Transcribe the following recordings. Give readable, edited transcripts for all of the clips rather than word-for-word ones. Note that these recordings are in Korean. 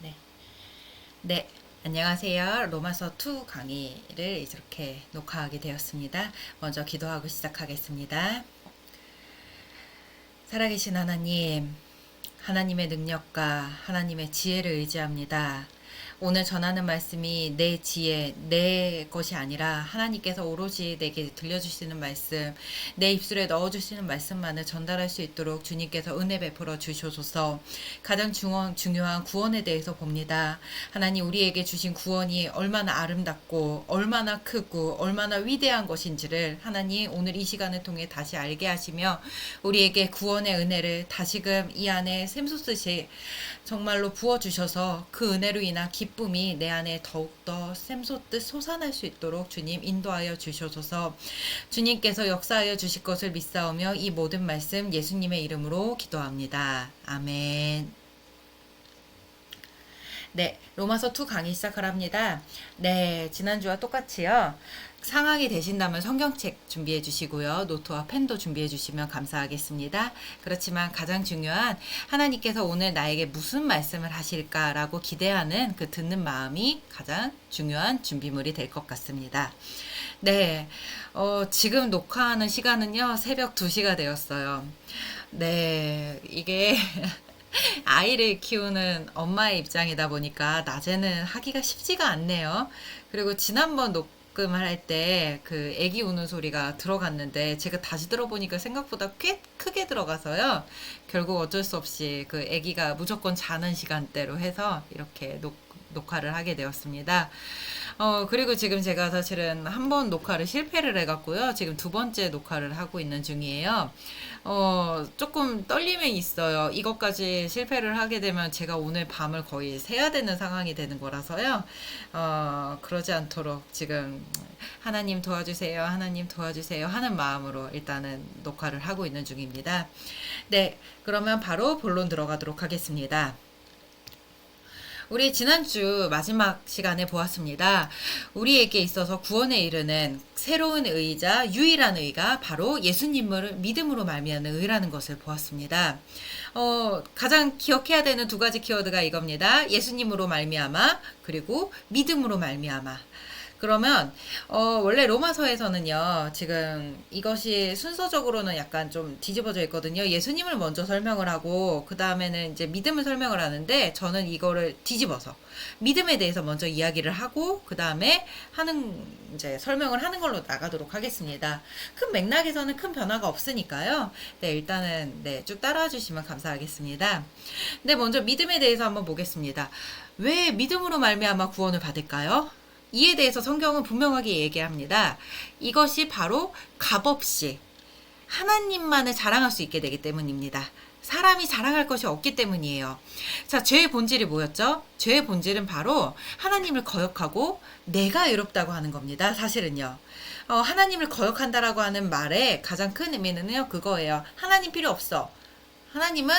네. 네. 안녕하세요. 로마서 2 강의를 이렇게 녹화하게 되었습니다. 먼저 기도하고 시작하겠습니다. 살아계신 하나님, 하나님의 능력과 하나님의 지혜를 의지합니다. 오늘 전하는 말씀이 내 지혜, 내 것이 아니라 하나님께서 오로지 내게 들려주시는 말씀, 내 입술에 넣어주시는 말씀만을 전달할 수 있도록 주님께서 은혜 베풀어 주셔서 가장 중요한 구원에 대해서 봅니다. 하나님, 우리에게 주신 구원이 얼마나 아름답고 얼마나 크고 얼마나 위대한 것인지를 하나님 오늘 이 시간을 통해 다시 알게 하시며 우리에게 구원의 은혜를 다시금 이 안에 샘솟듯이 정말로 부어주셔서 그 은혜로 인한 기쁨이 내 안에 더욱더 샘솟듯 솟아날 수 있도록 주님 인도하여 주셔서 주님께서 역사하여 주실 것을 믿사오며 이 모든 말씀 예수님의 이름으로 기도합니다. 아멘. 네, 로마서 2 강의 시작을 합니다. 네, 지난주와 똑같이요. 상황이 되신다면 성경책 준비해 주시고요. 노트와 펜도 준비해 주시면 감사하겠습니다. 그렇지만 가장 중요한 하나님께서 오늘 나에게 무슨 말씀을 하실까라고 기대하는 그 듣는 마음이 가장 중요한 준비물이 될 것 같습니다. 네, 지금 녹화하는 시간은요, 새벽 2시가 되었어요. 네, 이게 아이를 키우는 엄마의 입장이다 보니까 낮에는 하기가 쉽지가 않네요. 그리고 지난번 녹음을 할 때 그 애기 우는 소리가 들어갔는데 제가 다시 들어보니까 생각보다 꽤 크게 들어가서요. 결국 어쩔 수 없이 그 애기가 무조건 자는 시간대로 해서 이렇게 녹화를 하게 되었습니다. 그리고 지금 제가 사실은 한 번 녹화를 실패를 해갖고요. 지금 두 번째 녹화를 하고 있는 중이에요. 조금 떨림이 있어요. 이것까지 실패를 하게 되면 제가 오늘 밤을 거의 새야 되는 상황이 되는 거라서요. 그러지 않도록 지금 하나님 도와주세요. 하나님 도와주세요. 하는 마음으로 일단은 녹화를 하고 있는 중입니다. 네, 그러면 바로 본론 들어가도록 하겠습니다. 우리 지난주 마지막 시간에 보았습니다. 우리에게 있어서 구원에 이르는 새로운 의자, 유일한 의가 바로 예수님을 믿음으로 말미암는 의라는 것을 보았습니다. 가장 기억해야 되는 두 가지 키워드가 이겁니다. 예수님으로 말미암아, 그리고 믿음으로 말미암아. 그러면 원래 로마서에서는요, 지금 이것이 순서적으로는 약간 좀 뒤집어져 있거든요. 예수님을 먼저 설명을 하고 그 다음에는 이제 믿음을 설명을 하는데, 저는 이거를 뒤집어서 믿음에 대해서 먼저 이야기를 하고 그 다음에 하는 이제 설명을 하는 걸로 나가도록 하겠습니다. 큰 맥락에서는 큰 변화가 없으니까요. 네, 일단은 네, 쭉 따라와 주시면 감사하겠습니다. 네, 먼저 믿음에 대해서 한번 보겠습니다. 왜 믿음으로 말미암아 구원을 받을까요? 이에 대해서 성경은 분명하게 얘기합니다. 이것이 바로 값없이 하나님만을 자랑할 수 있게 되기 때문입니다. 사람이 자랑할 것이 없기 때문이에요. 자, 죄의 본질이 뭐였죠? 죄의 본질은 바로 하나님을 거역하고 내가 의롭다고 하는 겁니다. 사실은요. 하나님을 거역한다라고 하는 말의 가장 큰 의미는요, 그거예요. 하나님 필요 없어. 하나님은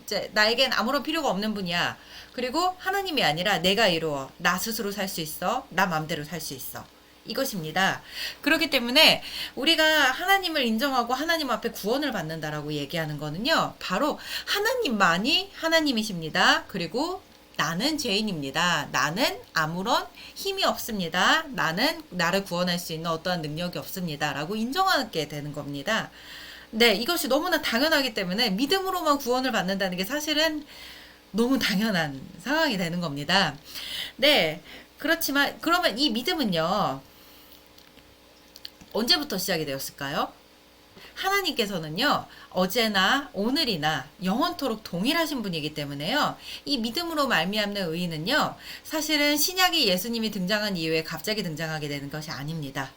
이제 나에겐 아무런 필요가 없는 분이야. 그리고 하나님이 아니라 내가 이루어. 나 스스로 살 수 있어. 나 맘대로 살 수 있어. 이것입니다. 그렇기 때문에 우리가 하나님을 인정하고 하나님 앞에 구원을 받는다라고 얘기하는 거는요, 바로 하나님만이 하나님이십니다. 그리고 나는 죄인입니다. 나는 아무런 힘이 없습니다. 나는 나를 구원할 수 있는 어떠한 능력이 없습니다. 라고 인정하게 되는 겁니다. 네, 이것이 너무나 당연하기 때문에 믿음으로만 구원을 받는다는 게 사실은 너무 당연한 상황이 되는 겁니다. 네, 그렇지만 그러면 이 믿음은요, 언제부터 시작이 되었을까요? 하나님께서는요, 어제나 오늘이나 영원토록 동일하신 분이기 때문에요, 이 믿음으로 말미암는 의인은요, 사실은 신약이 예수님이 등장한 이후에 갑자기 등장하게 되는 것이 아닙니다.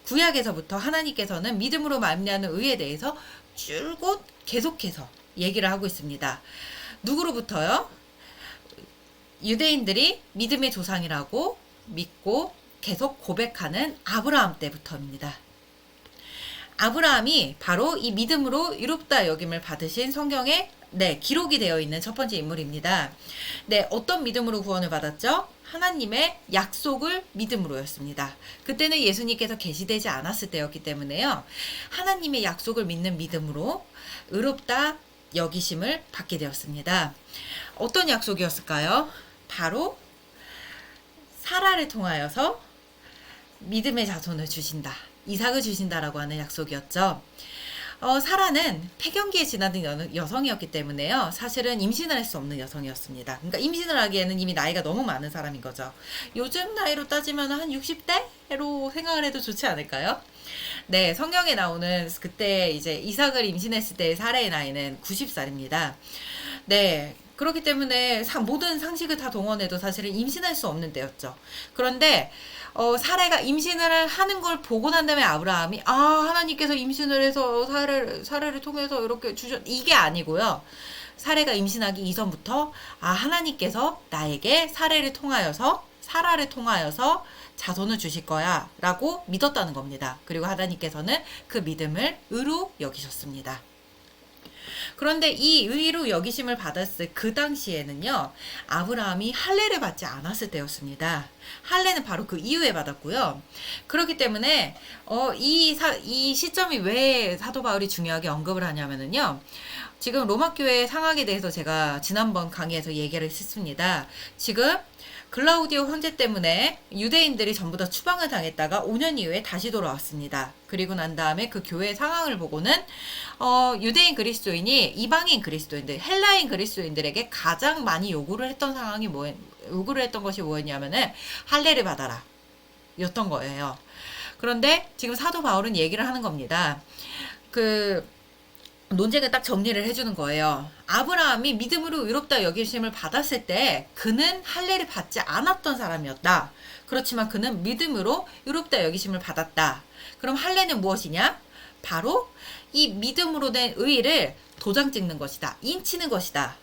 구약에서부터 하나님께서는 믿음으로 말미암는 의에 대해서 줄곧 계속해서 얘기를 하고 있습니다. 누구로부터요? 유대인들이 믿음의 조상이라고 믿고 계속 고백하는 아브라함 때부터입니다. 아브라함이 바로 이 믿음으로 이롭다 여김을 받으신 성경에 네, 기록이 되어 있는 첫 번째 인물입니다. 네, 어떤 믿음으로 구원을 받았죠? 하나님의 약속을 믿음으로였습니다. 그때는 예수님께서 계시되지 않았을 때였기 때문에요. 하나님의 약속을 믿는 믿음으로 의롭다 여기심을 받게 되었습니다. 어떤 약속이었을까요? 바로 사라를 통하여서 믿음의 자손을 주신다. 이삭을 주신다라고 하는 약속이었죠. 사라는 폐경기에 지나던 여성이었기 때문에요. 사실은 임신을 할 수 없는 여성이었습니다. 그러니까 임신을 하기에는 이미 나이가 너무 많은 사람인 거죠. 요즘 나이로 따지면 한 60대로 생각을 해도 좋지 않을까요? 네, 성경에 나오는 그때 이제 이삭을 임신했을 때의 사라의 나이는 90살입니다. 네, 그렇기 때문에 모든 상식을 다 동원해도 사실은 임신할 수 없는 때였죠. 그런데 사라가 임신을 하는 걸 보고 난 다음에 아브라함이 하나님께서 임신을 해서 사라를 통해서 이렇게 이게 아니고요. 사라가 임신하기 이전부터 하나님께서 나에게 사라를 통하여서 자손을 주실 거야 라고 믿었다는 겁니다. 그리고 하나님께서는 그 믿음을 의로 여기셨습니다. 그런데 이 의로 여기심을 받았을 그 당시에는요, 아브라함이 할례를 받지 않았을 때였습니다. 할례는 바로 그 이후에 받았고요. 그렇기 때문에 이 시점이 왜 사도 바울이 중요하게 언급을 하냐면은요, 지금 로마 교회 상황에 대해서 제가 지난번 강의에서 얘기를 했습니다. 지금 글라우디오 황제 때문에 유대인들이 전부 다 추방을 당했다가 5년 이후에 다시 돌아왔습니다. 그리고 난 다음에 그 교회의 상황을 보고는 유대인 그리스도인이 이방인 그리스도인들, 헬라인 그리스도인들에게 가장 많이 요구를 했던 것이 뭐였냐면은 할례를 받아라 였던 거예요. 그런데 지금 사도 바울은 얘기를 하는 겁니다. 논쟁을 딱 정리를 해주는 거예요. 아브라함이 믿음으로 의롭다 여기심을 받았을 때 그는 할례를 받지 않았던 사람이었다. 그렇지만 그는 믿음으로 의롭다 여기심을 받았다. 그럼 할례는 무엇이냐? 바로 이 믿음으로 된 의를 도장 찍는 것이다. 인치는 것이다.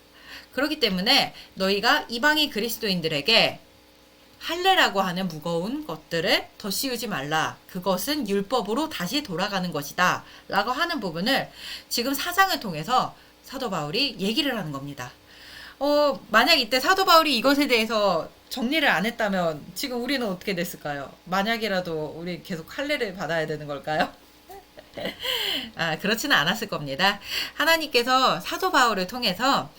그렇기 때문에 너희가 이방인 그리스도인들에게 할례라고 하는 무거운 것들을 더 씌우지 말라. 그것은 율법으로 다시 돌아가는 것이다. 라고 하는 부분을 지금 사장을 통해서 사도 바울이 얘기를 하는 겁니다. 만약 이때 사도 바울이 이것에 대해서 정리를 안 했다면 지금 우리는 어떻게 됐을까요? 만약이라도 우리 계속 할례를 받아야 되는 걸까요? 그렇지는 않았을 겁니다. 하나님께서 사도 바울을 통해서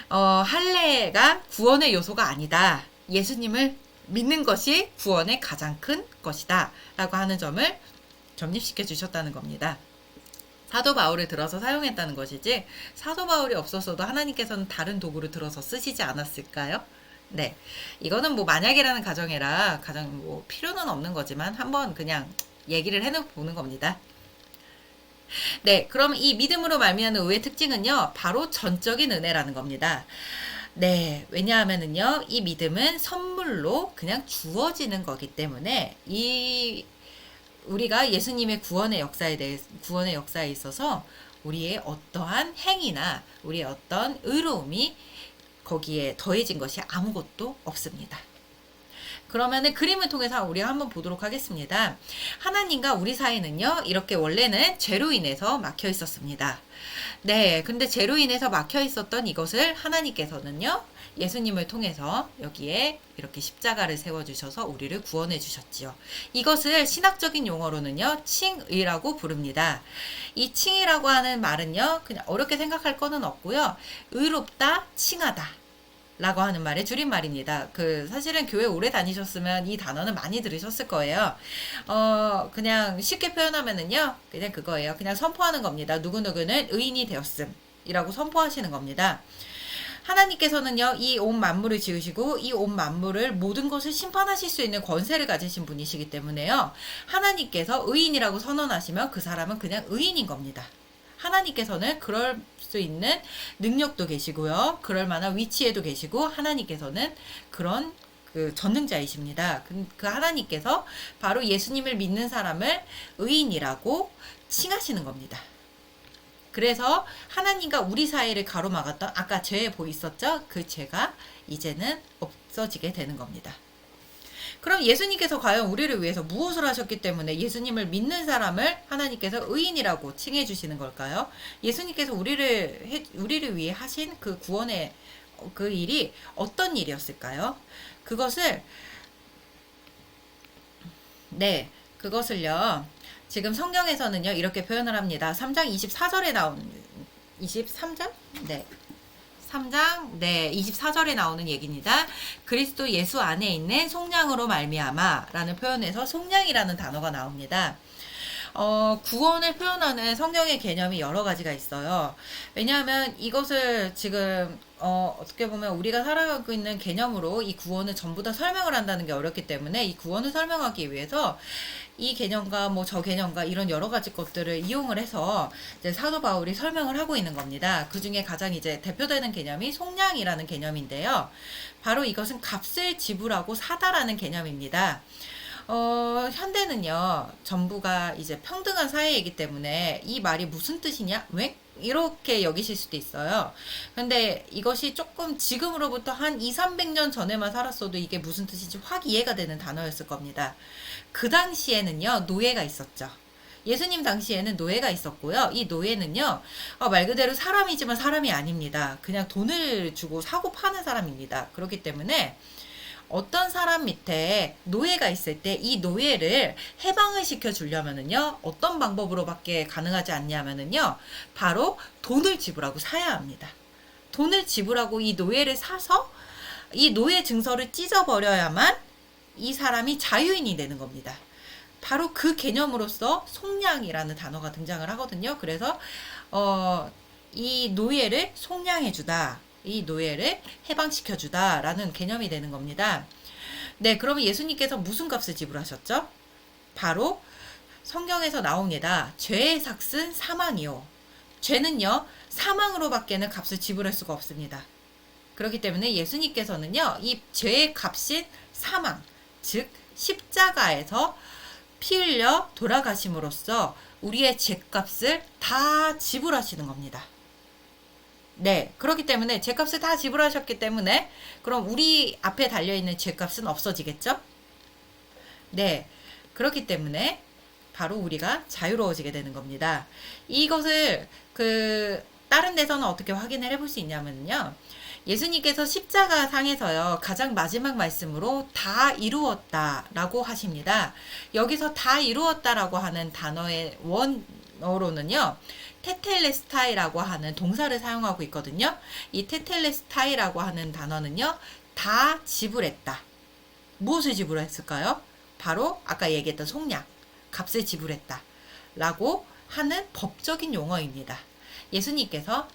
할례가 구원의 요소가 아니다. 예수님을 믿는 것이 구원의 가장 큰 것이다 라고 하는 점을 점립시켜 주셨다는 겁니다. 사도 바울을 들어서 사용했다는 것이지 사도 바울이 없었어도 하나님께서는 다른 도구를 들어서 쓰시지 않았을까요? 네, 이거는 뭐 만약이라는 가정이라 가장 필요는 없는 거지만 한번 그냥 얘기를 해보는 겁니다. 네, 그럼 이 믿음으로 말미암는 의의 특징은요, 바로 전적인 은혜라는 겁니다. 네, 왜냐하면은요, 이 믿음은 선물로 그냥 주어지는 거기 때문에 우리가 예수님의 구원의 역사에 있어서 우리의 어떠한 행위나 우리의 어떤 의로움이 거기에 더해진 것이 아무것도 없습니다. 그러면은 그림을 통해서 우리가 한번 보도록 하겠습니다. 하나님과 우리 사이는요, 이렇게 원래는 죄로 인해서 막혀 있었습니다. 네, 근데 죄로 인해서 막혀 있었던 이것을 하나님께서는요, 예수님을 통해서 여기에 이렇게 십자가를 세워주셔서 우리를 구원해 주셨지요. 이것을 신학적인 용어로는요, 칭의라고 부릅니다. 이 칭의라고 하는 말은요, 그냥 어렵게 생각할 거는 없고요, 의롭다, 칭하다 라고 하는 말의 줄임말입니다. 사실은 교회 오래 다니셨으면 이 단어는 많이 들으셨을 거예요. 그냥 쉽게 표현하면은요, 그냥 그거예요. 그냥 선포하는 겁니다. 누구누구는 의인이 되었음. 이라고 선포하시는 겁니다. 하나님께서는요, 이 온 만물을 지으시고, 이 온 만물을 모든 것을 심판하실 수 있는 권세를 가지신 분이시기 때문에요, 하나님께서 의인이라고 선언하시면 그 사람은 그냥 의인인 겁니다. 하나님께서는 그럴 수 있는 능력도 계시고요. 그럴 만한 위치에도 계시고 하나님께서는 그런 전능자이십니다. 그 하나님께서 바로 예수님을 믿는 사람을 의인이라고 칭하시는 겁니다. 그래서 하나님과 우리 사이를 가로막았던 아까 죄에 있었죠? 그 죄가 이제는 없어지게 되는 겁니다. 그럼 예수님께서 과연 우리를 위해서 무엇을 하셨기 때문에 예수님을 믿는 사람을 하나님께서 의인이라고 칭해 주시는 걸까요? 예수님께서 우리를 위해 하신 그 구원의 그 일이 어떤 일이었을까요? 그것을요, 지금 성경에서는요, 이렇게 표현을 합니다. 3장 24절에 나온, 23절? 네. 3장 24절에 나오는 얘기입니다. 그리스도 예수 안에 있는 속량으로 말미암아라는 표현에서 속량이라는 단어가 나옵니다. 구원을 표현하는 성경의 개념이 여러 가지가 있어요. 왜냐하면 이것을 지금 어떻게 보면 우리가 살아가고 있는 개념으로 이 구원을 전부 다 설명을 한다는 게 어렵기 때문에 이 구원을 설명하기 위해서 이 개념과 뭐 저 개념과 이런 여러 가지 것들을 이용을 해서 이제 사도 바울이 설명을 하고 있는 겁니다. 그 중에 가장 이제 대표되는 개념이 속량이라는 개념인데요. 바로 이것은 값을 지불하고 사다라는 개념입니다. 현대는요, 전부가 이제 평등한 사회이기 때문에 이 말이 무슨 뜻이냐? 왜? 이렇게 여기실 수도 있어요. 근데 이것이 조금 지금으로부터 한 2, 300년 전에만 살았어도 이게 무슨 뜻인지 확 이해가 되는 단어였을 겁니다. 그 당시에는요, 노예가 있었죠. 예수님 당시에는 노예가 있었고요. 이 노예는요, 말 그대로 사람이지만 사람이 아닙니다. 그냥 돈을 주고 사고 파는 사람입니다. 그렇기 때문에 어떤 사람 밑에 노예가 있을 때 이 노예를 해방을 시켜 주려면은요, 어떤 방법으로밖에 가능하지 않냐면은요, 바로 돈을 지불하고 사야 합니다. 돈을 지불하고 이 노예를 사서 이 노예 증서를 찢어버려야만 이 사람이 자유인이 되는 겁니다. 바로 그 개념으로서 속량이라는 단어가 등장을 하거든요. 그래서 이 노예를 속량해주다. 이 노예를 해방시켜주다 라는 개념이 되는 겁니다. 네, 그러면 예수님께서 무슨 값을 지불하셨죠? 바로 성경에서 나옵니다. 죄의 삭은 사망이요. 죄는요, 사망으로밖에는 값을 지불할 수가 없습니다. 그렇기 때문에 예수님께서는요, 이 죄의 값인 사망, 즉 십자가에서 피 흘려 돌아가심으로써 우리의 죄값을 다 지불하시는 겁니다. 네, 그렇기 때문에 죄값을 다 지불하셨기 때문에 그럼 우리 앞에 달려있는 죄값은 없어지겠죠? 네, 그렇기 때문에 바로 우리가 자유로워지게 되는 겁니다. 이것을 다른 데서는 어떻게 확인을 해볼 수 있냐면요. 예수님께서 십자가 상에서요, 가장 마지막 말씀으로 다 이루었다라고 하십니다. 여기서 다 이루었다라고 하는 단어의 원어로는요, 테텔레스타이라고 하는 동사를 사용하고 있거든요. 이 테텔레스타이라고 하는 단어는요, 다 지불했다. 무엇을 지불했을까요? 바로 아까 얘기했던 속량, 값을 지불했다 라고 하는 법적인 용어입니다. 예수님께서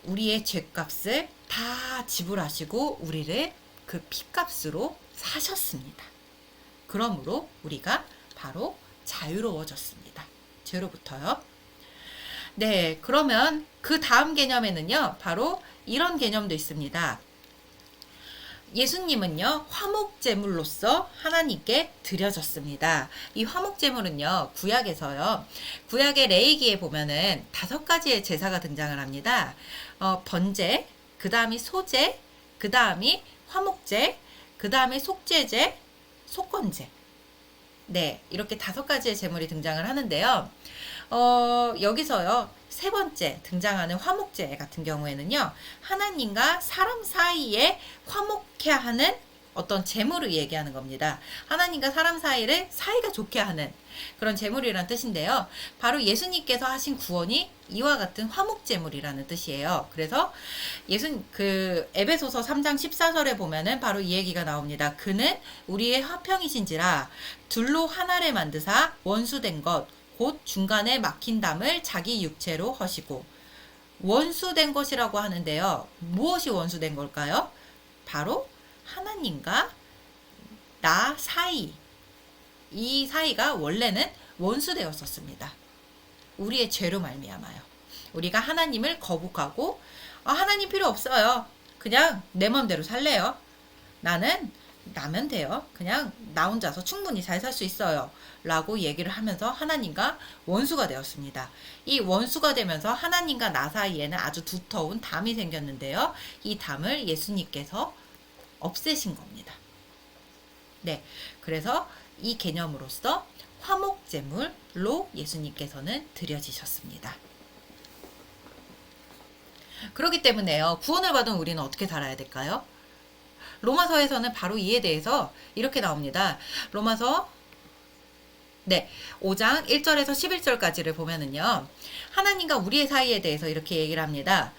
우리의 죄값을 다 지불하시고 우리를 그 피값으로 사셨습니다. 그러므로 우리가 바로 자유로워졌습니다. 죄로부터요. 네, 그러면 그 다음 개념에는요, 바로 이런 개념도 있습니다. 예수님은요, 화목제물로서 하나님께 드려졌습니다. 이 화목제물은요, 구약에서요, 구약의 레위기에 보면은 5가지의 제사가 등장을 합니다. 번제, 그 다음이 소제, 그 다음이 화목제, 그 다음에 속죄제, 속건제. 네, 이렇게 5가지의 제물이 등장을 하는데요. 여기서요, 3번째 등장하는 화목제 같은 경우에는요, 하나님과 사람 사이에 화목해 하는 어떤 제물을 얘기하는 겁니다. 하나님과 사람 사이를 사이가 좋게 하는 그런 제물이라는 뜻인데요. 바로 예수님께서 하신 구원이 이와 같은 화목제물이라는 뜻이에요. 그래서 에베소서 3장 14절에 보면은 바로 이 얘기가 나옵니다. 그는 우리의 화평이신지라 둘로 하나를 만드사 원수된 것 곧 중간에 막힌 담을 자기 육체로 허시고. 원수된 것이라고 하는데요. 무엇이 원수된 걸까요? 바로 하나님과 나 사이, 이 사이가 원래는 원수되었었습니다. 우리의 죄로 말미암아요. 우리가 하나님을 거북하고 하나님 필요 없어요. 그냥 내 마음대로 살래요. 나면 돼요. 그냥 나 혼자서 충분히 잘 살 수 있어요. 라고 얘기를 하면서 하나님과 원수가 되었습니다. 이 원수가 되면서 하나님과 나 사이에는 아주 두터운 담이 생겼는데요. 이 담을 예수님께서 없애신 겁니다. 네, 그래서 이 개념으로서 화목제물로 예수님께서는 드려지셨습니다. 그렇기 때문에요, 구원을 받은 우리는 어떻게 살아야 될까요? 로마서에서는 바로 이에 대해서 이렇게 나옵니다. 로마서 5장 1절에서 11절까지를 보면은요, 하나님과 우리의 사이에 대해서 이렇게 얘기를 합니다.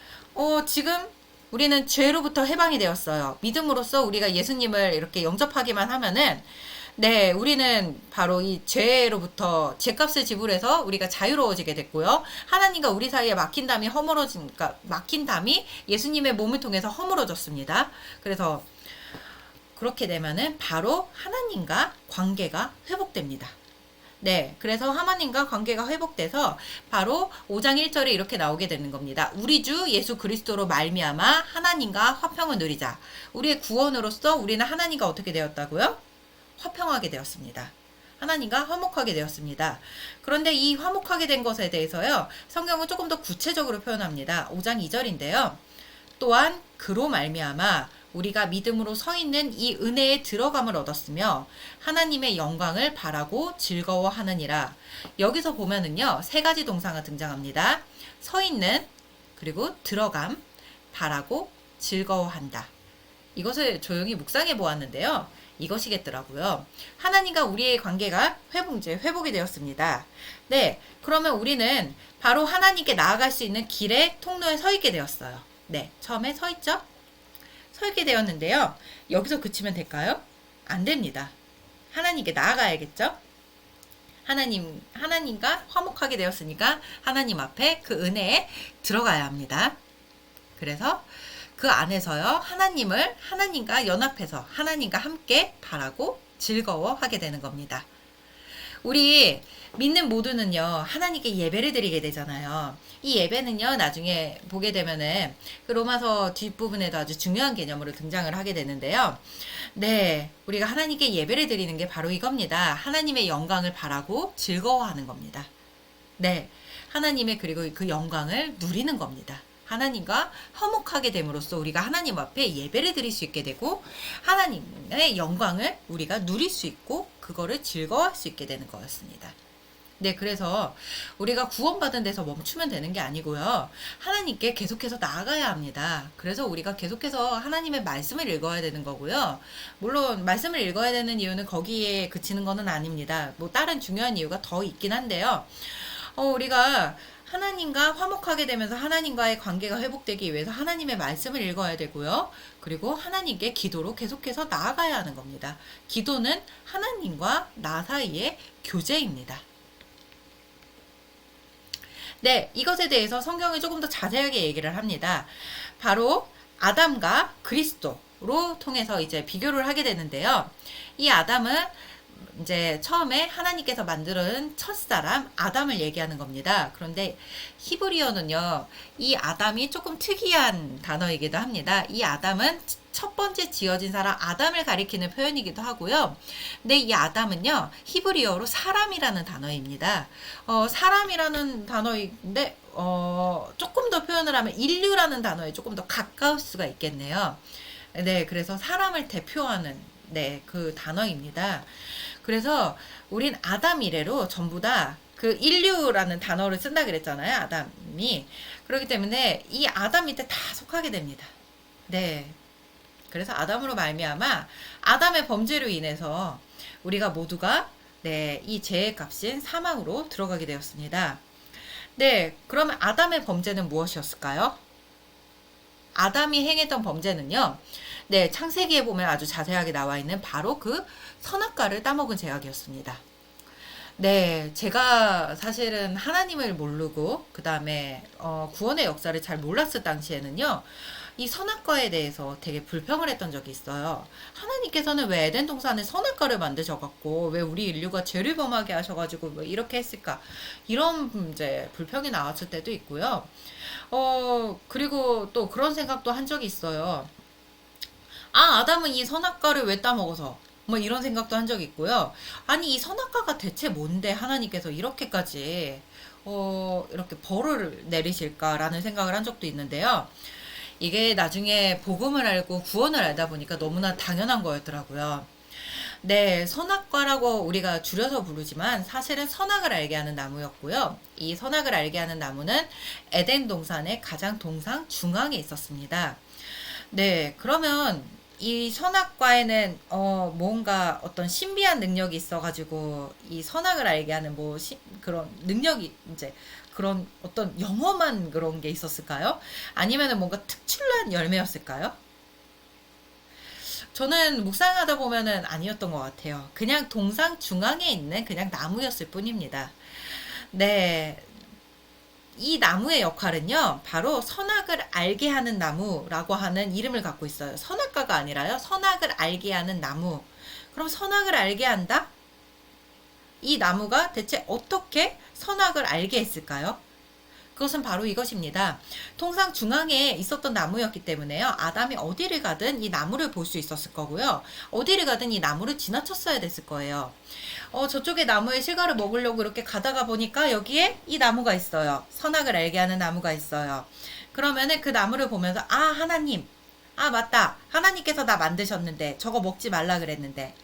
지금 우리는 죄로부터 해방이 되었어요. 믿음으로써 우리가 예수님을 이렇게 영접하기만 하면은 네, 우리는 바로 이 죄로부터 죄값을 지불해서 우리가 자유로워지게 됐고요. 하나님과 우리 사이에 막힌 담이 그러니까 막힌 담이 예수님의 몸을 통해서 허물어졌습니다. 그래서 그렇게 되면은 바로 하나님과 관계가 회복됩니다. 네, 그래서 하나님과 관계가 회복돼서 바로 5장 1절에 이렇게 나오게 되는 겁니다. 우리 주 예수 그리스도로 말미암아 하나님과 화평을 누리자. 우리의 구원으로서 우리는 하나님과 어떻게 되었다고요? 화평하게 되었습니다. 하나님과 화목하게 되었습니다. 그런데 이 화목하게 된 것에 대해서요, 성경은 조금 더 구체적으로 표현합니다. 5장 2절인데요. 또한 그로 말미암아 우리가 믿음으로 서 있는 이 은혜에 들어감을 얻었으며 하나님의 영광을 바라고 즐거워하느니라. 여기서 보면은요, 세 가지 동사가 등장합니다. 서 있는, 그리고 들어감, 바라고 즐거워한다. 이것을 조용히 묵상해 보았는데요. 이것이겠더라고요. 하나님과 우리의 관계가 회복이 되었습니다. 네, 그러면 우리는 바로 하나님께 나아갈 수 있는 길의 통로에 서 있게 되었어요. 네, 처음에 서 있죠? 서 있게 되었는데요. 여기서 그치면 될까요? 안 됩니다. 하나님께 나아가야겠죠? 하나님과 화목하게 되었으니까 하나님 앞에 그 은혜에 들어가야 합니다. 그래서 그 안에서요, 하나님과 연합해서 하나님과 함께 바라고 즐거워하게 되는 겁니다. 우리 믿는 모두는요, 하나님께 예배를 드리게 되잖아요. 이 예배는요, 나중에 보게 되면은 그 로마서 뒷부분에도 아주 중요한 개념으로 등장을 하게 되는데요. 네, 우리가 하나님께 예배를 드리는 게 바로 이겁니다. 하나님의 영광을 바라고 즐거워하는 겁니다. 네, 하나님의 그리고 그 영광을 누리는 겁니다. 하나님과 화목하게 됨으로써 우리가 하나님 앞에 예배를 드릴 수 있게 되고 하나님의 영광을 우리가 누릴 수 있고 그거를 즐거워할 수 있게 되는 거였습니다. 네, 그래서 우리가 구원받은 데서 멈추면 되는 게 아니고요. 하나님께 계속해서 나아가야 합니다. 그래서 우리가 계속해서 하나님의 말씀을 읽어야 되는 거고요. 물론 말씀을 읽어야 되는 이유는 거기에 그치는 거는 아닙니다. 뭐 다른 중요한 이유가 더 있긴 한데요. 우리가 하나님과 화목하게 되면서 하나님과의 관계가 회복되기 위해서 하나님의 말씀을 읽어야 되고요. 그리고 하나님께 기도로 계속해서 나아가야 하는 겁니다. 기도는 하나님과 나 사이의 교제입니다. 네, 이것에 대해서 성경이 조금 더 자세하게 얘기를 합니다. 바로 아담과 그리스도로 통해서 이제 비교를 하게 되는데요. 이 아담은 이제 처음에 하나님께서 만든 첫사람 아담을 얘기하는 겁니다. 그런데 히브리어는요, 이 아담이 조금 특이한 단어이기도 합니다. 이 아담은 첫 번째 지어진 사람 아담을 가리키는 표현이기도 하고요. 근데 이 아담은요, 히브리어로 사람이라는 단어입니다. 사람이라는 단어인데 조금 더 표현을 하면 인류라는 단어에 조금 더 가까울 수가 있겠네요. 네, 그래서 사람을 대표하는 네, 그 단어입니다. 그래서 우린 아담 이래로 전부 다 그 인류라는 단어를 쓴다 그랬잖아요. 아담이. 그렇기 때문에 이 아담 밑에 다 속하게 됩니다. 네. 그래서 아담으로 말미암아 아담의 범죄로 인해서 우리가 모두가 네, 이 죄의 값인 사망으로 들어가게 되었습니다. 네, 그러면 아담의 범죄는 무엇이었을까요? 아담이 행했던 범죄는요. 네, 창세기에 보면 아주 자세하게 나와 있는 바로 그 선악과를 따먹은 죄악이었습니다. 네, 제가 사실은 하나님을 모르고 그 다음에 구원의 역사를 잘 몰랐을 당시에는요. 이 선악과에 대해서 되게 불평을 했던 적이 있어요. 하나님께서는 왜 에덴 동산에 선악과를 만드셔갖고 왜 우리 인류가 죄를 범하게 하셔가지고 뭐 이렇게 했을까 이런 이제 불평이 나왔을 때도 있고요. 그리고 또 그런 생각도 한 적이 있어요. 아담은 이 선악과를 왜 따먹어서 뭐 이런 생각도 한 적이 있고요. 아니 이 선악과가 대체 뭔데 하나님께서 이렇게까지 이렇게 벌을 내리실까라는 생각을 한 적도 있는데요. 이게 나중에 복음을 알고 구원을 알다 보니까 너무나 당연한 거였더라고요. 네, 선악과라고 우리가 줄여서 부르지만 사실은 선악을 알게 하는 나무였고요. 이 선악을 알게 하는 나무는 에덴 동산의 가장 동상 중앙에 있었습니다. 네, 그러면 이 선악과에는 뭔가 어떤 신비한 능력이 있어가지고 이 선악을 알게 하는 그런 능력이 이제 그런 어떤 영험한 그런 게 있었을까요? 아니면은 뭔가 특출난 열매였을까요? 저는 묵상하다 보면은 아니었던 것 같아요. 그냥 동상 중앙에 있는 그냥 나무였을 뿐입니다. 네, 이 나무의 역할은요, 바로 선악을 알게 하는 나무라고 하는 이름을 갖고 있어요. 선악과가 아니라요, 선악을 알게 하는 나무. 그럼 선악을 알게 한다? 이 나무가 대체 어떻게 선악을 알게 했을까요? 그것은 바로 이것입니다. 통상 중앙에 있었던 나무였기 때문에요. 아담이 어디를 가든 이 나무를 볼 수 있었을 거고요. 어디를 가든 이 나무를 지나쳤어야 됐을 거예요. 저쪽에 나무에 실과를 먹으려고 이렇게 가다가 보니까 여기에 이 나무가 있어요. 선악을 알게 하는 나무가 있어요. 그러면은 그 나무를 보면서 아, 하나님. 아, 맞다. 하나님께서 나 만드셨는데 저거 먹지 말라 그랬는데.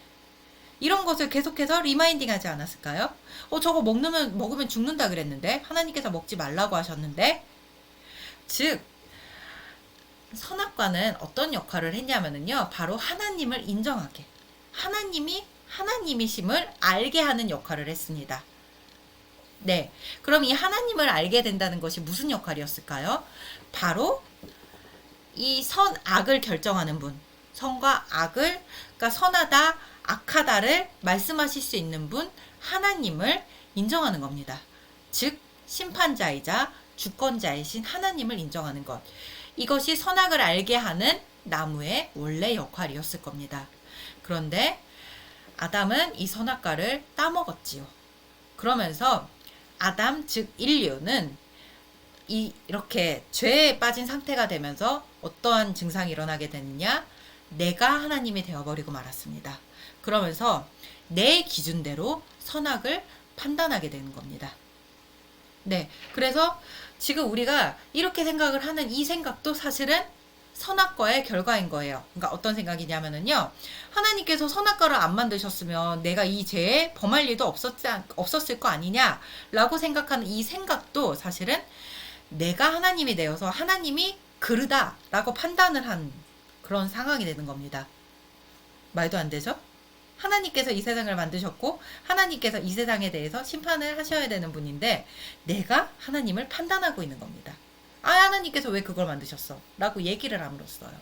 이런 것을 계속해서 리마인딩 하지 않았을까요? 저거 먹으면 죽는다 그랬는데 하나님께서 먹지 말라고 하셨는데. 즉 선악과는 어떤 역할을 했냐면요, 바로 하나님을 인정하게, 하나님이 하나님이심을 알게 하는 역할을 했습니다. 네, 그럼 이 하나님을 알게 된다는 것이 무슨 역할이었을까요? 바로 이 선악을 결정하는 분, 선과 악을, 그러니까 선하다, 악하다를 말씀하실 수 있는 분, 하나님을 인정하는 겁니다. 즉 심판자이자 주권자이신 하나님을 인정하는 것, 이것이 선악을 알게 하는 나무의 원래 역할이었을 겁니다. 그런데 아담은 이 선악과를 따먹었지요. 그러면서 아담 즉 인류는 이렇게 죄에 빠진 상태가 되면서 어떠한 증상이 일어나게 되느냐? 내가 하나님이 되어버리고 말았습니다. 그러면서 내 기준대로 선악을 판단하게 되는 겁니다. 네, 그래서 지금 우리가 이렇게 생각을 하는 이 생각도 사실은 선악과의 결과인 거예요. 그러니까 어떤 생각이냐면은요, 하나님께서 선악과를 안 만드셨으면 내가 이 죄에 범할 일도 없었을 거 아니냐라고 생각하는 이 생각도 사실은 내가 하나님이 되어서 하나님이 그르다라고 판단을 한 그런 상황이 되는 겁니다. 말도 안 되죠? 하나님께서 이 세상을 만드셨고 하나님께서 이 세상에 대해서 심판을 하셔야 되는 분인데 내가 하나님을 판단하고 있는 겁니다. 아, 하나님께서 왜 그걸 만드셨어? 라고 얘기를 함으로써요.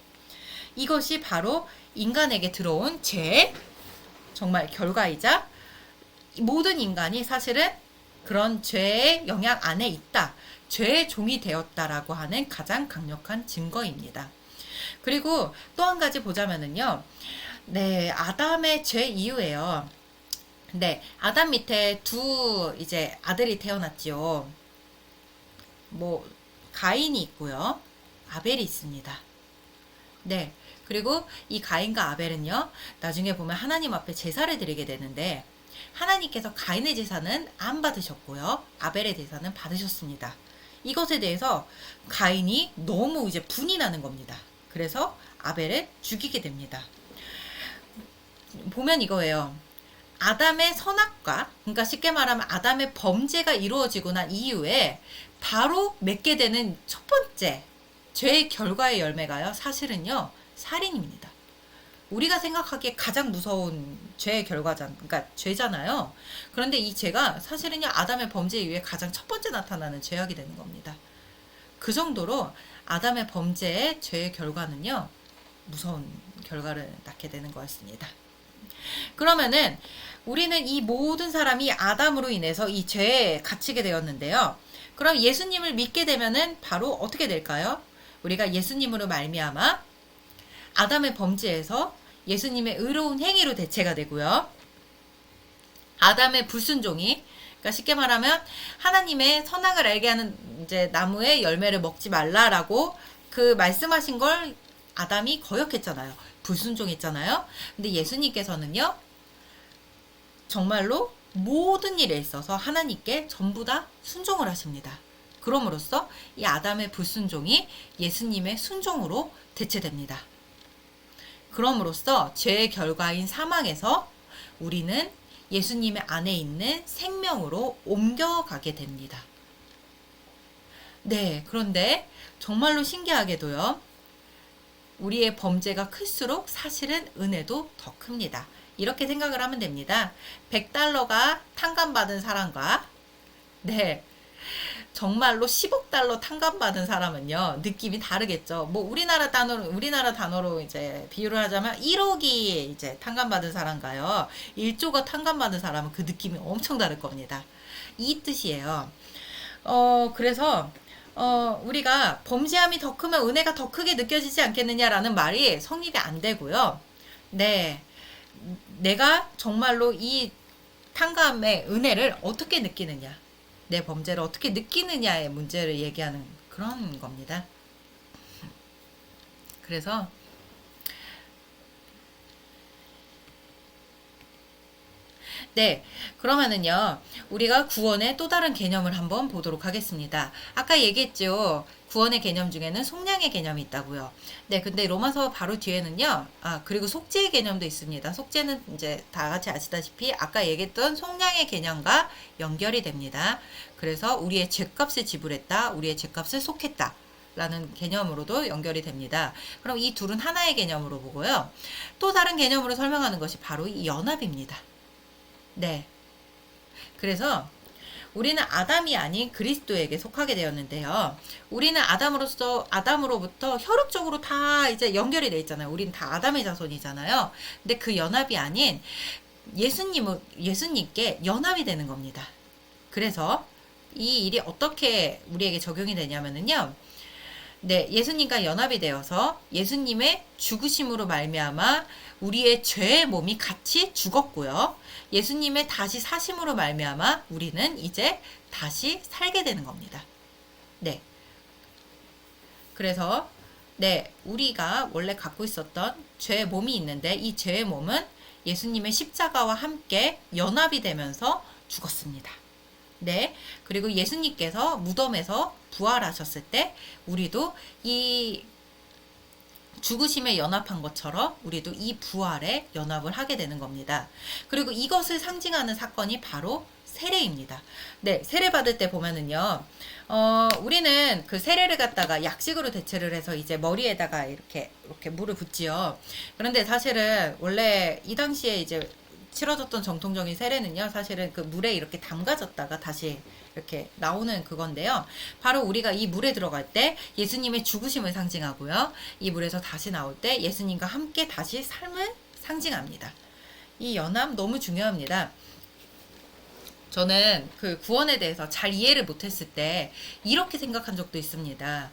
이것이 바로 인간에게 들어온 죄의 정말 결과이자 모든 인간이 사실은 그런 죄의 영향 안에 있다, 죄의 종이 되었다라고 하는 가장 강력한 증거입니다. 그리고 또 한 가지 보자면은요, 네, 아담의 죄 이후에요. 네, 아담 밑에 두 이제 아들이 태어났지요. 가인이 있고요, 아벨이 있습니다. 네, 그리고 이 가인과 아벨은요, 나중에 보면 하나님 앞에 제사를 드리게 되는데 하나님께서 가인의 제사는 안 받으셨고요, 아벨의 제사는 받으셨습니다. 이것에 대해서 가인이 너무 이제 분이 나는 겁니다. 그래서 아벨을 죽이게 됩니다. 보면 이거예요. 아담의 선악과, 그러니까 쉽게 말하면 아담의 범죄가 이루어지고 난 이후에 바로 맺게 되는 첫 번째 죄의 결과의 열매가요, 사실은요, 살인입니다. 우리가 생각하기에 가장 무서운 죄의 그러니까 죄잖아요. 그런데 이 죄가 사실은요, 아담의 범죄 이후에 가장 첫 번째 나타나는 죄악이 되는 겁니다. 그 정도로 아담의 범죄의 죄의 결과는요, 무서운 결과를 낳게 되는 거였습니다. 그러면은 우리는 이 모든 사람이 아담으로 인해서 이 죄에 갇히게 되었는데요. 그럼 예수님을 믿게 되면은 바로 어떻게 될까요? 우리가 예수님으로 말미암아 아담의 범죄에서 예수님의 의로운 행위로 대체가 되고요. 아담의 불순종이, 그러니까 쉽게 말하면 하나님의 선악을 알게 하는 이제 나무의 열매를 먹지 말라라고 그 말씀하신 걸 아담이 거역했잖아요. 불순종했잖아요. 근데 예수님께서는요, 정말로 모든 일에 있어서 하나님께 전부 다 순종을 하십니다. 그럼으로써 이 아담의 불순종이 예수님의 순종으로 대체됩니다. 그럼으로써 죄의 결과인 사망에서 우리는 예수님의 안에 있는 생명으로 옮겨가게 됩니다. 네, 그런데 정말로 신기하게도요, 우리의 범죄가 클수록 사실은 은혜도 더 큽니다. 이렇게 생각을 하면 됩니다. 100달러가 탕감받은 사람과 네, 정말로 10억 달러 탕감받은 사람은요, 느낌이 다르겠죠. 뭐, 우리나라 단어로 이제 비유를 하자면 1억이 이제 탕감받은 사람과요, 1조가 탕감받은 사람은 그 느낌이 엄청 다를 겁니다. 이 뜻이에요. 그래서, 우리가 범죄함이 더 크면 은혜가 더 크게 느껴지지 않겠느냐라는 말이 성립이 안 되고요. 네. 내가 정말로 이 탕감의 은혜를 어떻게 느끼느냐, 내 범죄를 어떻게 느끼느냐의 문제를 얘기하는 그런 겁니다. 그래서 네, 그러면은요, 우리가 구원의 또 다른 개념을 한번 보도록 하겠습니다. 아까 얘기했죠. 구원의 개념 중에는 속량의 개념이 있다고요. 네, 근데 로마서 바로 뒤에는요, 그리고 속죄의 개념도 있습니다. 속죄는 이제 다 같이 아시다시피 아까 얘기했던 속량의 개념과 연결이 됩니다. 그래서 우리의 죄값을 지불했다, 우리의 죄값을 속했다. 라는 개념으로도 연결이 됩니다. 그럼 이 둘은 하나의 개념으로 보고요. 또 다른 개념으로 설명하는 것이 바로 이 연합입니다. 네. 그래서 우리는 아담이 아닌 그리스도에게 속하게 되었는데요. 우리는 아담으로부터 혈육적으로 다 이제 연결이 돼 있잖아요. 우리는 다 아담의 자손이잖아요. 근데 그 연합이 아닌 예수님께 연합이 되는 겁니다. 그래서 이 일이 어떻게 우리에게 적용이 되냐면요. 네, 예수님과 연합이 되어서 예수님의 죽으심으로 말미암아 우리의 죄의 몸이 같이 죽었고요. 예수님의 다시 사심으로 말미암아 우리는 이제 다시 살게 되는 겁니다. 네. 그래서 네, 우리가 원래 갖고 있었던 죄의 몸이 있는데 이 죄의 몸은 예수님의 십자가와 함께 연합이 되면서 죽었습니다. 네. 그리고 예수님께서 무덤에서 부활하셨을 때 우리도 이 죽으심에 연합한 것처럼 우리도 이 부활에 연합을 하게 되는 겁니다. 그리고 이것을 상징하는 사건이 바로 세례입니다. 네, 세례 받을 때 보면은요, 우리는 그 세례를 갖다가 약식으로 대체를 해서 이제 머리에다가 이렇게 물을 붓지요. 그런데 사실은 원래 이 당시에 이제 치러졌던 정통적인 세례는요, 사실은 그 물에 이렇게 담가졌다가 다시 이렇게 나오는 그건데요. 바로 우리가 이 물에 들어갈 때 예수님의 죽으심을 상징하고요. 이 물에서 다시 나올 때 예수님과 함께 다시 삶을 상징합니다. 이 연합 너무 중요합니다. 저는 그 구원에 대해서 잘 이해를 못했을 때 이렇게 생각한 적도 있습니다.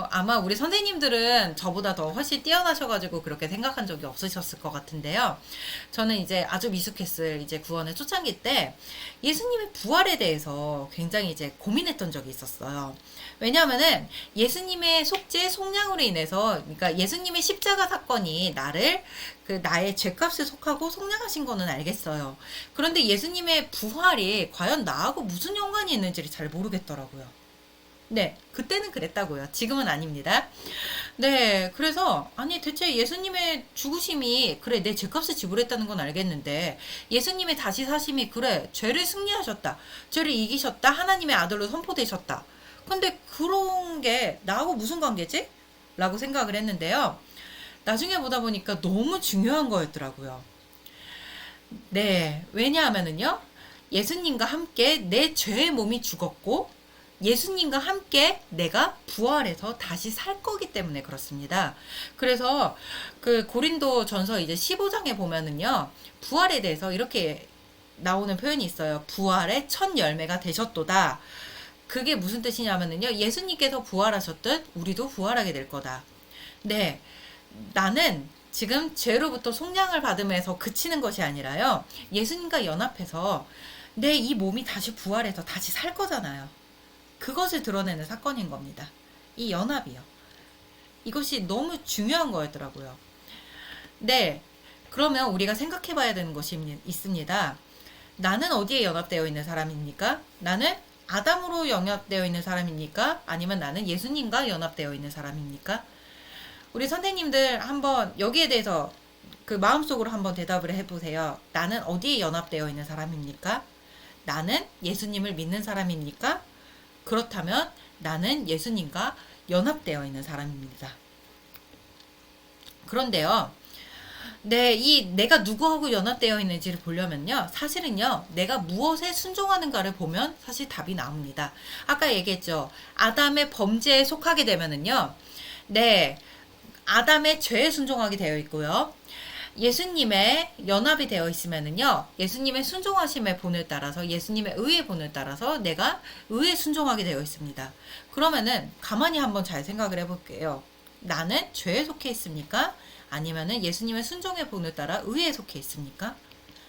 아마 우리 선생님들은 저보다 더 훨씬 뛰어나셔가지고 그렇게 생각한 적이 없으셨을 것 같은데요. 저는 이제 아주 미숙했을 이제 구원의 초창기 때 예수님의 부활에 대해서 굉장히 이제 고민했던 적이 있었어요. 왜냐하면은 예수님의 속죄, 속량으로 인해서, 그러니까 예수님의 십자가 사건이 나의 죄값을 속하고 속량하신 거는 알겠어요. 그런데 예수님의 부활이 과연 나하고 무슨 연관이 있는지를 잘 모르겠더라고요. 네, 그때는 그랬다고요. 지금은 아닙니다. 네, 그래서 아니 대체 예수님의 죽으심이 그래 내 죄값을 지불했다는 건 알겠는데 예수님의 다시 사심이 그래 죄를 승리하셨다, 죄를 이기셨다, 하나님의 아들로 선포되셨다. 근데 그런 게 나하고 무슨 관계지? 라고 생각을 했는데요. 나중에 보다 보니까 너무 중요한 거였더라고요. 네, 왜냐하면은요, 예수님과 함께 내 죄의 몸이 죽었고 예수님과 함께 내가 부활해서 다시 살 거기 때문에 그렇습니다. 그래서 그 고린도 전서 이제 15장에 보면은요, 부활에 대해서 이렇게 나오는 표현이 있어요. 부활의 첫 열매가 되셨도다. 그게 무슨 뜻이냐면은요, 예수님께서 부활하셨듯 우리도 부활하게 될 거다. 네. 나는 지금 죄로부터 속량을 받으면서 그치는 것이 아니라요, 예수님과 연합해서 내 이 몸이 다시 부활해서 다시 살 거잖아요. 그것을 드러내는 사건인 겁니다. 이 연합이요. 이것이 너무 중요한 거였더라고요. 네. 그러면 우리가 생각해 봐야 되는 것이 있습니다. 나는 어디에 연합되어 있는 사람입니까? 나는 아담으로 연합되어 있는 사람입니까? 아니면 나는 예수님과 연합되어 있는 사람입니까? 우리 선생님들 한번 여기에 대해서 그 마음속으로 한번 대답을 해보세요. 나는 어디에 연합되어 있는 사람입니까? 나는 예수님을 믿는 사람입니까? 그렇다면 나는 예수님과 연합되어 있는 사람입니다. 그런데요. 네, 내가 누구하고 연합되어 있는지를 보려면요. 사실은요. 내가 무엇에 순종하는가를 보면 사실 답이 나옵니다. 아까 얘기했죠. 아담의 범죄에 속하게 되면은요. 네, 아담의 죄에 순종하게 되어 있고요. 예수님의 연합이 되어 있으면은요, 예수님의 순종하심의 본을 따라서, 예수님의 의의 본을 따라서 내가 의에 순종하게 되어 있습니다. 그러면은 가만히 한번 잘 생각을 해볼게요. 나는 죄에 속해 있습니까? 아니면은 예수님의 순종의 본을 따라 의에 속해 있습니까?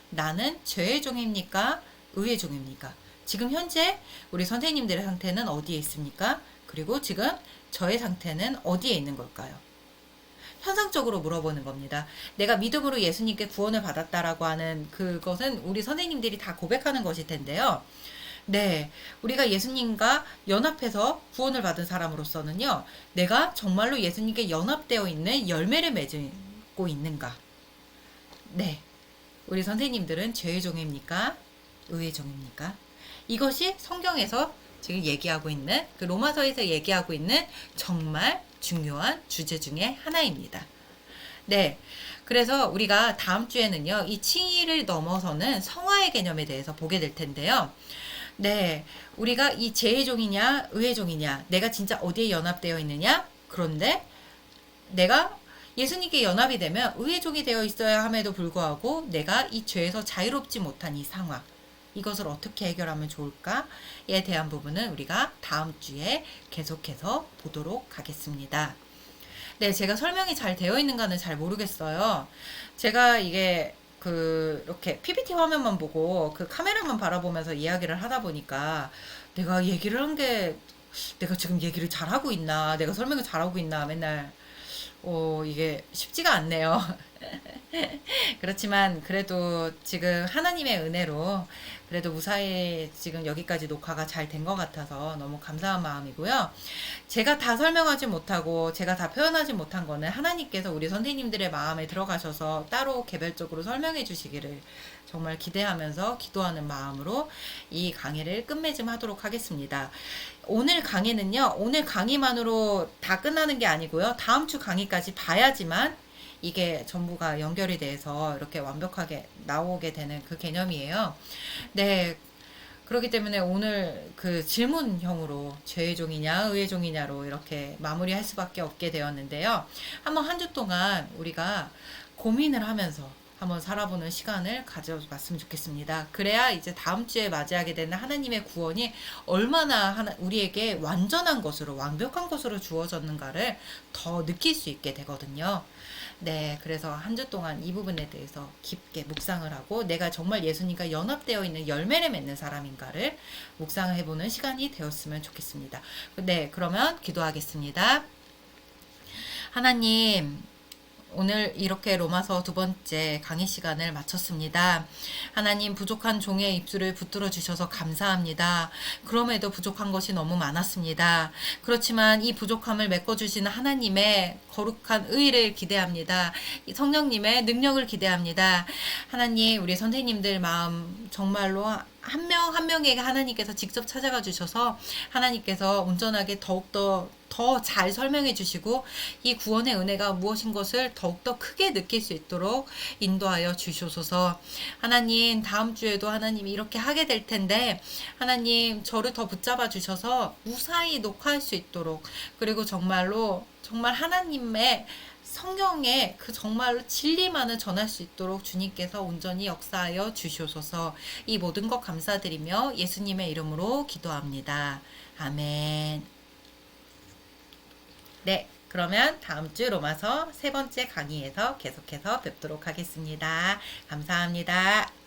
나는 죄의 종입니까? 의의 종입니까? 지금 현재 우리 선생님들의 상태는 어디에 있습니까? 그리고 지금 저의 상태는 어디에 있는 걸까요? 현상적으로 물어보는 겁니다. 내가 믿음으로 예수님께 구원을 받았다라고 하는 그것은 우리 선생님들이 다 고백하는 것일 텐데요. 네, 우리가 예수님과 연합해서 구원을 받은 사람으로서는요, 내가 정말로 예수님께 연합되어 있는 열매를 맺고 있는가? 네, 우리 선생님들은 죄의 종입니까? 의의 종입니까? 이것이 성경에서 지금 얘기하고 있는, 그 로마서에서 얘기하고 있는 정말 중요한 주제 중에 하나입니다. 네. 그래서 우리가 다음 주에는요, 이 칭의를 넘어서는 성화의 개념에 대해서 보게 될 텐데요. 네. 우리가 이 죄의 종이냐, 의의 종이냐, 내가 진짜 어디에 연합되어 있느냐? 그런데 내가 예수님께 연합이 되면 의의 종이 되어 있어야 함에도 불구하고 내가 이 죄에서 자유롭지 못한 이 상황, 이것을 어떻게 해결하면 좋을까에 대한 부분은 우리가 다음 주에 계속해서 보도록 하겠습니다. 네, 제가 설명이 잘 되어 있는가는 잘 모르겠어요. 제가 이게 이렇게 PPT 화면만 보고 그 카메라만 바라보면서 이야기를 하다 보니까 내가 얘기를 한 게 내가 지금 얘기를 잘하고 있나, 내가 설명을 잘하고 있나 맨날 이게 쉽지가 않네요. 그렇지만 그래도 지금 하나님의 은혜로 그래도 무사히 지금 여기까지 녹화가 잘 된 것 같아서 너무 감사한 마음이고요. 제가 다 설명하지 못하고 제가 다 표현하지 못한 거는 하나님께서 우리 선생님들의 마음에 들어가셔서 따로 개별적으로 설명해 주시기를 정말 기대하면서 기도하는 마음으로 이 강의를 끝맺음하도록 하겠습니다. 오늘 강의는요, 오늘 강의만으로 다 끝나는 게 아니고요. 다음 주 강의까지 봐야지만 이게 전부가 연결이 돼서 이렇게 완벽하게 나오게 되는 그 개념이에요. 네. 그렇기 때문에 오늘 그 질문형으로 죄의 종이냐, 의의 종이냐로 이렇게 마무리할 수밖에 없게 되었는데요. 한번 한 주 동안 우리가 고민을 하면서 한번 살아보는 시간을 가져봤으면 좋겠습니다. 그래야 이제 다음 주에 맞이하게 되는 하나님의 구원이 얼마나 우리에게 완전한 것으로, 완벽한 것으로 주어졌는가를 더 느낄 수 있게 되거든요. 네, 그래서 한 주 동안 이 부분에 대해서 깊게 묵상을 하고 내가 정말 예수님과 연합되어 있는 열매를 맺는 사람인가를 묵상해보는 시간이 되었으면 좋겠습니다. 네, 그러면 기도하겠습니다. 하나님, 오늘 이렇게 로마서 두 번째 강의 시간을 마쳤습니다. 하나님, 부족한 종의 입술을 붙들어 주셔서 감사합니다. 그럼에도 부족한 것이 너무 많았습니다. 그렇지만 이 부족함을 메꿔주시는 하나님의 거룩한 의를 기대합니다. 성령님의 능력을 기대합니다. 하나님, 우리 선생님들 마음 정말로 한 명 한 명에게 하나님께서 직접 찾아가 주셔서 하나님께서 온전하게 더욱더 더 잘 설명해 주시고 이 구원의 은혜가 무엇인 것을 더욱더 크게 느낄 수 있도록 인도하여 주시옵소서. 하나님, 다음 주에도 하나님이 이렇게 하게 될 텐데 하나님, 저를 더 붙잡아 주셔서 무사히 녹화할 수 있도록, 그리고 정말로 정말 하나님의 성경의 그 정말로 진리만을 전할 수 있도록 주님께서 온전히 역사하여 주시옵소서. 이 모든 것 감사드리며 예수님의 이름으로 기도합니다. 아멘. 네, 그러면 다음 주 로마서 세 번째 강의에서 계속해서 뵙도록 하겠습니다. 감사합니다.